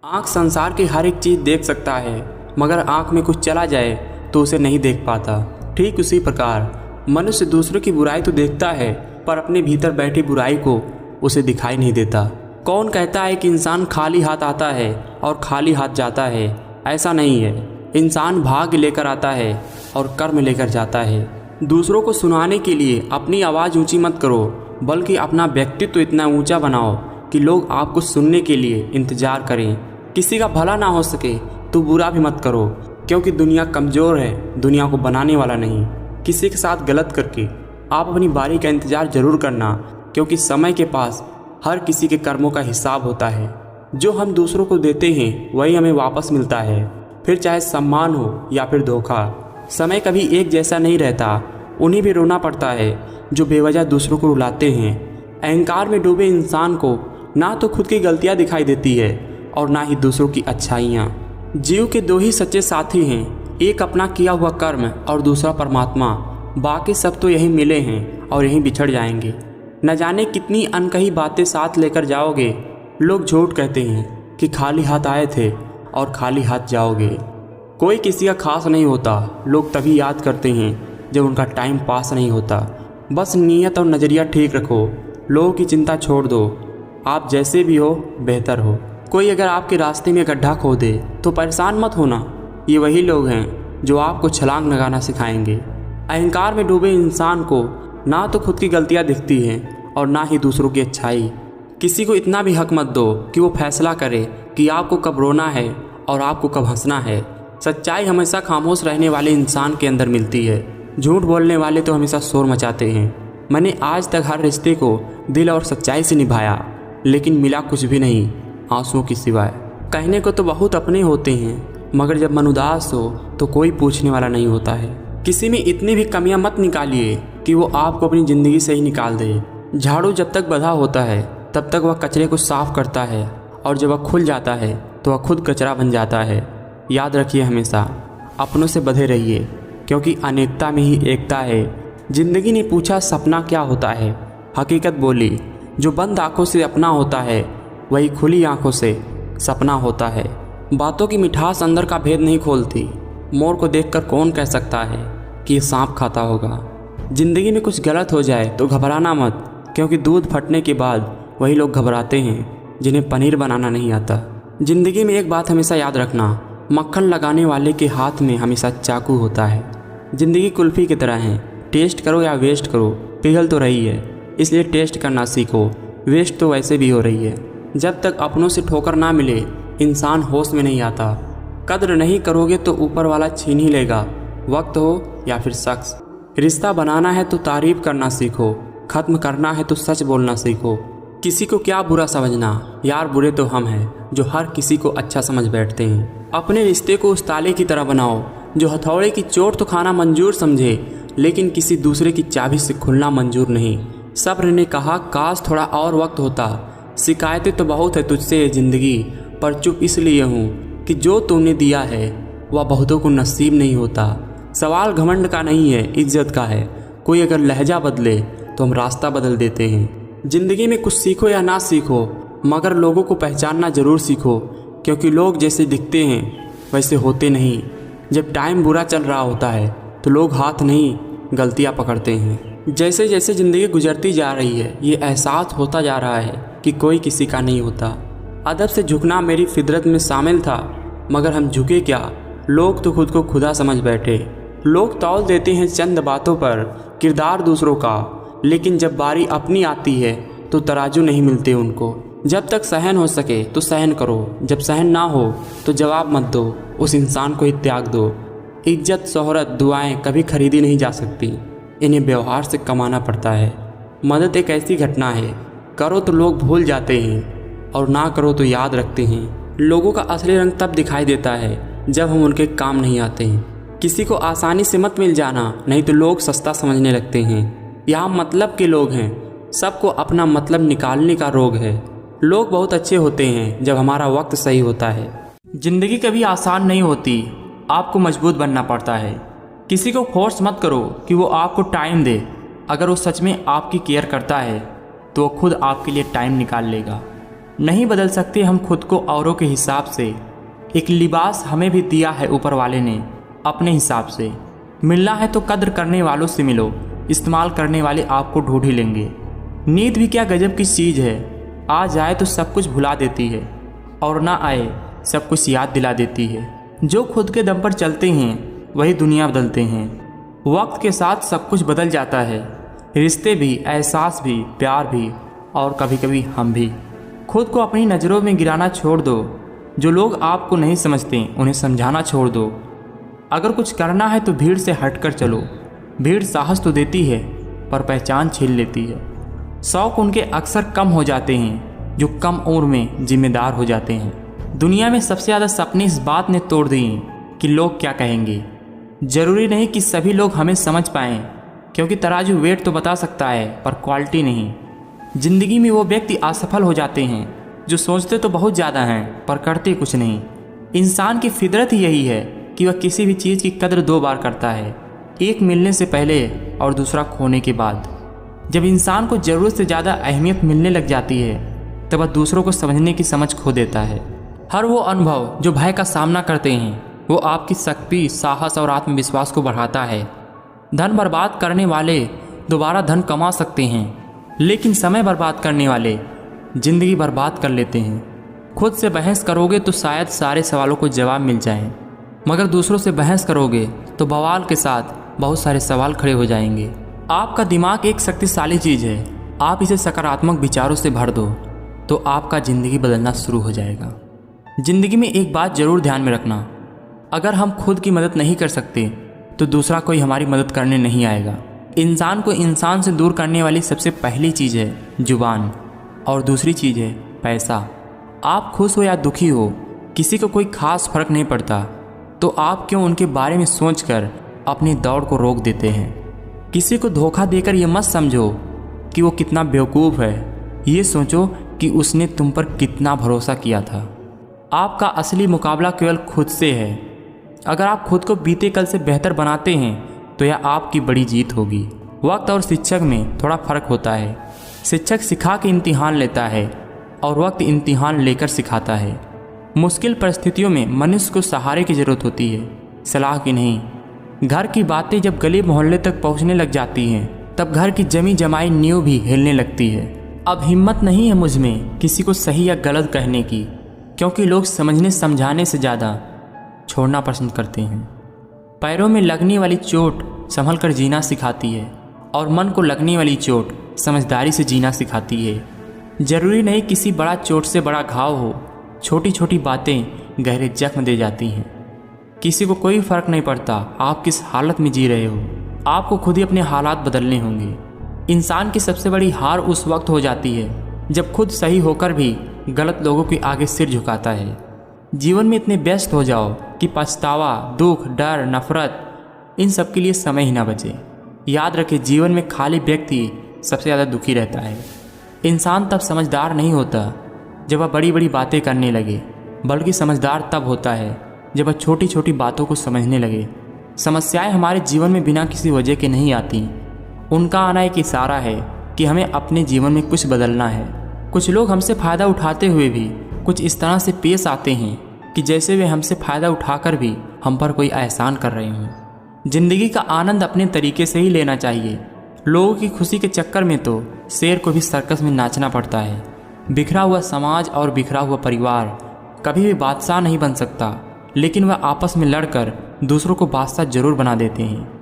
आँख संसार की हर एक चीज़ देख सकता है, मगर आँख में कुछ चला जाए तो उसे नहीं देख पाता। ठीक उसी प्रकार मनुष्य दूसरों की बुराई तो देखता है, पर अपने भीतर बैठी बुराई को उसे दिखाई नहीं देता। कौन कहता है कि इंसान खाली हाथ आता है और खाली हाथ जाता है? ऐसा नहीं है। इंसान भाग्य लेकर आता है और कर्म लेकर जाता है। दूसरों को सुनाने के लिए अपनी आवाज़ ऊंची मत करो, बल्कि अपना व्यक्तित्व इतना ऊंचा बनाओ कि लोग आपको सुनने के लिए इंतज़ार करें। किसी का भला ना हो सके तो बुरा भी मत करो, क्योंकि दुनिया कमज़ोर है, दुनिया को बनाने वाला नहीं। किसी के साथ गलत करके आप अपनी बारी का इंतज़ार ज़रूर करना, क्योंकि समय के पास हर किसी के कर्मों का हिसाब होता है। जो हम दूसरों को देते हैं वही हमें वापस मिलता है, फिर चाहे सम्मान हो या फिर धोखा। समय कभी एक जैसा नहीं रहता, उन्हें भी रोना पड़ता है जो बेवजह दूसरों को रुलाते हैं। अहंकार में डूबे इंसान को ना तो खुद की गलतियां दिखाई देती है और ना ही दूसरों की अच्छाइयाँ। जीव के दो ही सच्चे साथी हैं, एक अपना किया हुआ कर्म और दूसरा परमात्मा। बाकी सब तो यहीं मिले हैं और यहीं बिछड़ जाएंगे। न जाने कितनी अनकही बातें साथ लेकर जाओगे। लोग झूठ कहते हैं कि खाली हाथ आए थे और खाली हाथ जाओगे। कोई किसी का खास नहीं होता, लोग तभी याद करते हैं जब उनका टाइम पास नहीं होता। बस नीयत और नज़रिया ठीक रखो, लोगों की चिंता छोड़ दो। आप जैसे भी हो बेहतर हो। कोई अगर आपके रास्ते में गड्ढा खोदे तो परेशान मत होना, ये वही लोग हैं जो आपको छलांग लगाना सिखाएंगे। अहंकार में डूबे इंसान को ना तो खुद की गलतियां दिखती हैं और ना ही दूसरों की अच्छाई। किसी को इतना भी हक मत दो कि वो फैसला करे कि आपको कब रोना है और आपको कब हंसना है। सच्चाई हमेशा खामोश रहने वाले इंसान के अंदर मिलती है। झूठ बोलने वाले तो हमेशा शोर मचाते हैं। मैंने आज तक हर रिश्ते को दिल और सच्चाई से निभाया, लेकिन मिला कुछ भी नहीं आंसुओं की सिवाय। कहने को तो बहुत अपने होते हैं, मगर जब मन उदास हो तो कोई पूछने वाला नहीं होता है। किसी में इतनी भी कमियां मत निकालिए कि वो आपको अपनी ज़िंदगी से ही निकाल दे। झाड़ू जब तक बंधा होता है तब तक वह कचरे को साफ करता है, और जब वह खुल जाता है तो वह खुद कचरा बन जाता है। याद रखिए, हमेशा अपनों से बंधे रहिए, क्योंकि अनेकता में ही एकता है। जिंदगी ने पूछा सपना क्या होता है, हकीकत बोली जो बंद आंखों से अपना होता है वही खुली आंखों से सपना होता है। बातों की मिठास अंदर का भेद नहीं खोलती। मोर को देखकर कौन कह सकता है कि ये सांप खाता होगा। जिंदगी में कुछ गलत हो जाए तो घबराना मत, क्योंकि दूध फटने के बाद वही लोग घबराते हैं जिन्हें पनीर बनाना नहीं आता। जिंदगी में एक बात हमेशा याद रखना, मक्खन लगाने वाले के हाथ में हमेशा चाकू होता है। जिंदगी कुल्फ़ी की तरह है, टेस्ट करो या वेस्ट करो, पिघल तो रही है, इसलिए टेस्ट करना सीखो। वेस्ट तो वैसे भी हो रही है। जब तक अपनों से ठोकर ना मिले इंसान होश में नहीं आता। कद्र नहीं करोगे तो ऊपर वाला छीन ही लेगा, वक्त हो या फिर शख्स। रिश्ता बनाना है तो तारीफ करना सीखो, ख़त्म करना है तो सच बोलना सीखो। किसी को क्या बुरा समझना, यार बुरे तो हम हैं जो हर किसी को अच्छा समझ बैठते हैं। अपने रिश्ते को उस ताले की तरह बनाओ जो हथौड़े की चोट तो खाना मंजूर समझे, लेकिन किसी दूसरे की चाबी से खुलना मंजूर नहीं। सब्र ने कहा काश थोड़ा और वक्त होता। शिकायतें तो बहुत है तुझसे ये ज़िंदगी, पर चुप इसलिए हूँ कि जो तूने दिया है वह बहुतों को नसीब नहीं होता। सवाल घमंड का नहीं है, इज्जत का है। कोई अगर लहजा बदले तो हम रास्ता बदल देते हैं। ज़िंदगी में कुछ सीखो या ना सीखो, मगर लोगों को पहचानना ज़रूर सीखो, क्योंकि लोग जैसे दिखते हैं वैसे होते नहीं। जब टाइम बुरा चल रहा होता है तो लोग हाथ नहीं गलतियाँ पकड़ते हैं। जैसे जैसे ज़िंदगी गुजरती जा रही है ये एहसास होता जा रहा है कि कोई किसी का नहीं होता। अदब से झुकना मेरी फितरत में शामिल था, मगर हम झुके क्या, लोग तो खुद को खुदा समझ बैठे। लोग तौल देते हैं चंद बातों पर किरदार दूसरों का, लेकिन जब बारी अपनी आती है तो तराजू नहीं मिलते उनको। जब तक सहन हो सके तो सहन करो, जब सहन ना हो तो जवाब मत दो, उस इंसान को ही त्याग दो। इज्जत, शोहरत, दुआएं कभी खरीदी नहीं जा सकती, इन्हें व्यवहार से कमाना पड़ता है। मदद एक ऐसी घटना है, करो तो लोग भूल जाते हैं और ना करो तो याद रखते हैं। लोगों का असली रंग तब दिखाई देता है जब हम उनके काम नहीं आते हैं। किसी को आसानी से मत मिल जाना, नहीं तो लोग सस्ता समझने लगते हैं। यहाँ मतलब के लोग हैं, सबको अपना मतलब निकालने का रोग है। लोग बहुत अच्छे होते हैं जब हमारा वक्त सही होता है। ज़िंदगी कभी आसान नहीं होती, आपको मजबूत बनना पड़ता है। किसी को फोर्स मत करो कि वो आपको टाइम दे। अगर वो सच में आपकी केयर करता है तो वो खुद आपके लिए टाइम निकाल लेगा। नहीं बदल सकते हम खुद को औरों के हिसाब से। एक लिबास हमें भी दिया है ऊपर वाले ने अपने हिसाब से। मिलना है तो कद्र करने वालों से मिलो, इस्तेमाल करने वाले आपको ढूंढ ही लेंगे। नींद भी क्या गजब की चीज़ है, आ जाए तो सब कुछ भुला देती है और ना आए सब कुछ याद दिला देती है। जो खुद के दम पर चलते हैं वही दुनिया बदलते हैं। वक्त के साथ सब कुछ बदल जाता है, रिश्ते भी, एहसास भी, प्यार भी और कभी कभी हम भी। खुद को अपनी नज़रों में गिराना छोड़ दो। जो लोग आपको नहीं समझते उन्हें समझाना छोड़ दो। अगर कुछ करना है तो भीड़ से हटकर चलो। भीड़ साहस तो देती है पर पहचान छीन लेती है। शौक उनके अक्सर कम हो जाते हैं जो कम उम्र में जिम्मेदार हो जाते हैं। दुनिया में सबसे ज़्यादा सपने इस बात ने तोड़ दिए कि लोग क्या कहेंगे। ज़रूरी नहीं कि सभी लोग हमें समझ पाएँ, क्योंकि तराजू वेट तो बता सकता है पर क्वालिटी नहीं। ज़िंदगी में वो व्यक्ति असफल हो जाते हैं जो सोचते तो बहुत ज़्यादा हैं पर करते कुछ नहीं। इंसान की फितरत ही यही है कि वह किसी भी चीज़ की कद्र दो बार करता है, एक मिलने से पहले और दूसरा खोने के बाद। जब इंसान को ज़रूरत से ज़्यादा अहमियत मिलने लग जाती है तब वह दूसरों को समझने की समझ खो देता है। हर वो अनुभव जो भय का सामना करते हैं वो आपकी शक्ति, साहस और आत्मविश्वास को बढ़ाता है। धन बर्बाद करने वाले दोबारा धन कमा सकते हैं, लेकिन समय बर्बाद करने वाले ज़िंदगी बर्बाद कर लेते हैं। खुद से बहस करोगे तो शायद सारे सवालों को जवाब मिल जाएं, मगर दूसरों से बहस करोगे तो बवाल के साथ बहुत सारे सवाल खड़े हो जाएंगे। आपका दिमाग एक शक्तिशाली चीज़ है, आप इसे सकारात्मक विचारों से भर दो तो आपका ज़िंदगी बदलना शुरू हो जाएगा। ज़िंदगी में एक बात ज़रूर ध्यान में रखना, अगर हम खुद की मदद नहीं कर सकते तो दूसरा कोई हमारी मदद करने नहीं आएगा। इंसान को इंसान से दूर करने वाली सबसे पहली चीज़ है जुबान और दूसरी चीज़ है पैसा। आप खुश हो या दुखी हो, किसी को कोई खास फर्क नहीं पड़ता, तो आप क्यों उनके बारे में सोचकर अपनी दौड़ को रोक देते हैं। किसी को धोखा देकर ये मत समझो कि वो कितना बेवकूफ़ है, ये सोचो कि उसने तुम पर कितना भरोसा किया था। आपका असली मुकाबला केवल खुद से है। अगर आप खुद को बीते कल से बेहतर बनाते हैं तो यह आपकी बड़ी जीत होगी। वक्त और शिक्षक में थोड़ा फ़र्क होता है। शिक्षक सिखा के इम्तिहान लेता है और वक्त इम्तिहान लेकर सिखाता है। मुश्किल परिस्थितियों में मनुष्य को सहारे की ज़रूरत होती है, सलाह की नहीं। घर की बातें जब गली मोहल्ले तक पहुंचने लग जाती हैं तब घर की जमी जमाई नींव भी हिलने लगती है। अब हिम्मत नहीं है मुझ में किसी को सही या गलत कहने की, क्योंकि लोग समझने समझाने से ज़्यादा छोड़ना पसंद करते हैं। पैरों में लगने वाली चोट संभल कर जीना सिखाती है और मन को लगने वाली चोट समझदारी से जीना सिखाती है। ज़रूरी नहीं किसी बड़ा चोट से बड़ा घाव हो, छोटी छोटी बातें गहरे जख्म दे जाती हैं। किसी को कोई फ़र्क नहीं पड़ता आप किस हालत में जी रहे हो, आपको खुद ही अपने हालात बदलने होंगे। इंसान की सबसे बड़ी हार उस वक्त हो जाती है जब खुद सही होकर भी गलत लोगों के आगे सिर झुकाता है। जीवन में इतने व्यस्त हो जाओ कि पछतावा, दुख, डर, नफरत इन सब के लिए समय ही ना बचे। याद रखें, जीवन में खाली व्यक्ति सबसे ज़्यादा दुखी रहता है। इंसान तब समझदार नहीं होता जब वह बड़ी बड़ी बातें करने लगे, बल्कि समझदार तब होता है जब वह छोटी छोटी बातों को समझने लगे। समस्याएं हमारे जीवन में बिना किसी वजह के नहीं आती, उनका आना एक इशारा है कि हमें अपने जीवन में कुछ बदलना है। कुछ लोग हमसे फ़ायदा उठाते हुए भी कुछ इस तरह से पेश आते हैं कि जैसे वे हमसे फ़ायदा उठाकर भी हम पर कोई एहसान कर रहे हों। ज़िंदगी का आनंद अपने तरीके से ही लेना चाहिए। लोगों की खुशी के चक्कर में तो शेर को भी सर्कस में नाचना पड़ता है। बिखरा हुआ समाज और बिखरा हुआ परिवार कभी भी बादशाह नहीं बन सकता, लेकिन वह आपस में लड़कर दूसरों को बादशाह जरूर बना देते हैं।